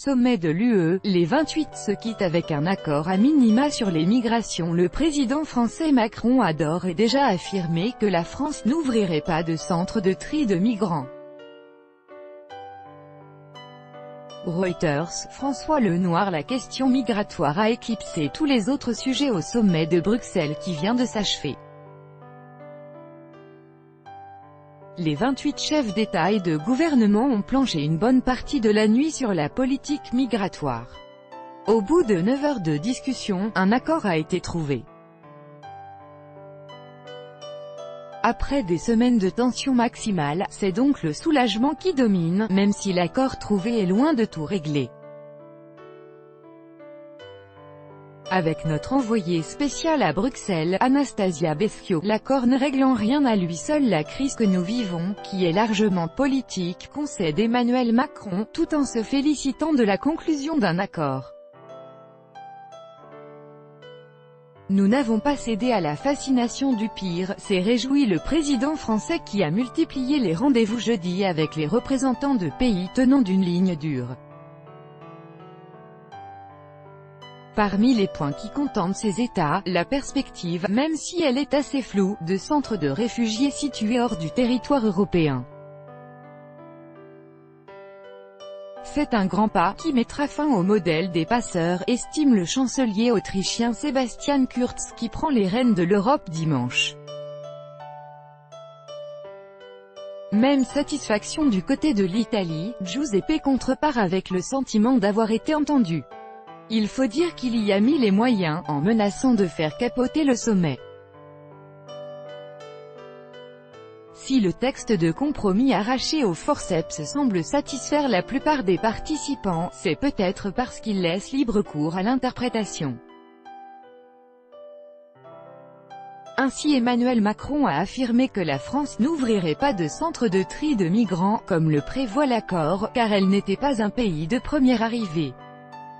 Sommet de l'UE, les 28 se quittent avec un accord à minima sur les migrations. Le président français Macron a d'ores et déjà affirmé que la France n'ouvrirait pas de centre de tri de migrants. Reuters, François Lenoir. La question migratoire a éclipsé tous les autres sujets au sommet de Bruxelles qui vient de s'achever. Les 28 chefs d'État et de gouvernement ont planché une bonne partie de la nuit sur la politique migratoire. Au bout de 9 heures de discussion, un accord a été trouvé. Après des semaines de tension maximale, c'est donc le soulagement qui domine, même si l'accord trouvé est loin de tout régler. Avec notre envoyée spéciale à Bruxelles, Anastasia Bescio, l'accord ne règle en rien à lui seul la crise que nous vivons, qui est largement politique, concède Emmanuel Macron, tout en se félicitant de la conclusion d'un accord. Nous n'avons pas cédé à la fascination du pire, s'est réjoui le président français qui a multiplié les rendez-vous jeudi avec les représentants de pays tenant d'une ligne dure. Parmi les points qui contentent ces États, la perspective, même si elle est assez floue, de centres de réfugiés situés hors du territoire européen. C'est un grand pas, qui mettra fin au modèle des passeurs, estime le chancelier autrichien Sebastian Kurz, qui prend les rênes de l'Europe dimanche. Même satisfaction du côté de l'Italie, Giuseppe contrepart avec le sentiment d'avoir été entendu. Il faut dire qu'il y a mis les moyens, en menaçant de faire capoter le sommet. Si le texte de compromis arraché au forceps semble satisfaire la plupart des participants, c'est peut-être parce qu'il laisse libre cours à l'interprétation. Ainsi Emmanuel Macron a affirmé que la France n'ouvrirait pas de centre de tri de migrants, comme le prévoit l'accord, car elle n'était pas un pays de première arrivée.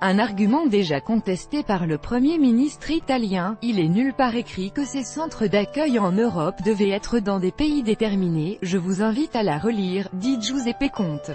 Un argument déjà contesté par le Premier ministre italien. Il est nulle part écrit que ces centres d'accueil en Europe devaient être dans des pays déterminés. Je vous invite à la relire, dit Giuseppe Conte.